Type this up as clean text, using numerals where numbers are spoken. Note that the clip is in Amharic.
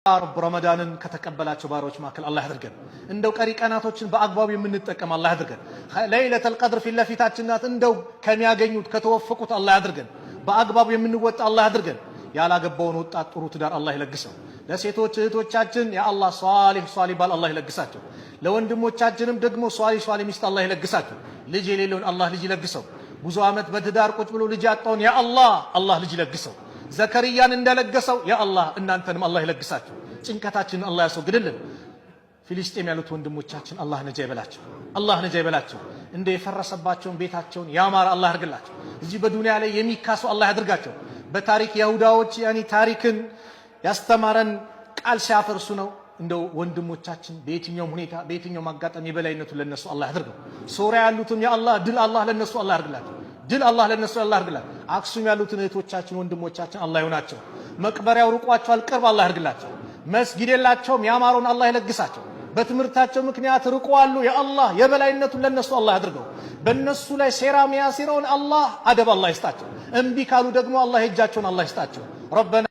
ረብ ረመዳንን ከተቀበላቸው ባሮች መካከል አላህ ያድርገን። እንደው ቀሪ ቀናቶችን በአግባቡ የምንጠቀም አላህ ያድርገን። ለይለቱል ቀድር ፊት ለፊታችን ናት። እንደው ከሚያገኙት ከተወፈቁት አላህ ያድርገን። በአግባቡ የምንወጣ አላህ ያድርገን። ያላገባውን ወጣት ጥሩ ትዳር አላህ ይለግሰው። ለሴቶች እህቶቻችን ያ አላህ ሷሊህ ባል አላህ ይለግሳቸው። ለወንድሞቻችንም ደግሞ ሷሊህ ሚስት አላህ ይለግሳቸው። ልጅ የሌለውን አላህ ልጅ ይለግሰው። ብዙ ዓመት በትዳር ቁጭ ብሎ ልጅ ያጣውን ያ አላህ ልጅ ይለግሰው። ዘከርያን እንደለገሰው ያ አላህ እናንተንም አላህ ይለግሳችሁ። ጭንቀታችንን አላህ ያስወግድልን። ፊልስጤም ያሉት ወንድሞቻችን አላህ ነጃ ይበላቸው። እንደ የፈረሰባቸውን ቤታቸውን ያማረ አላህ ያድርግላቸው። እዚህ በዱንያ ላይ የሚካሱ አላህ ያድርጋቸው። በታሪክ ይሁዳዎች ታሪክን ያስተማረን ቃል ሲያፈርሱ ነው። እንደው ወንድሞቻችን በየትኛውም ሁኔታ በየትኛውም አጋጣሚ የበላይነቱ ለነሱ አላህ ያድርገው። ሶሪያ ያሉትም ያ አላህ ድል አላህ ለነሱ አላህ ያድርግላቸው። አክሱም ያሉትን እህቶቻችን ወንድሞቻችን አላህ ይሆናቸው። መቅበሪያው ርቋቸዋል፣ ቅርብ አላህ ያድርግላቸው። መስጊድ የላቸውም፣ ያማረውን አላህ ይለግሳቸው። በትምህርታቸው ምክንያት ርቀዋሉ፣ ያ አላህ የበላይነቱን ለነሱ አላህ ያድርገው። በነሱ ላይ ሴራ ሚያሲረውን አላህ አደብ አላህ ይስጣቸው። እምቢ ካሉ ደግሞ አላህ እጃቸውን አላህ ይስጣቸው። ረበና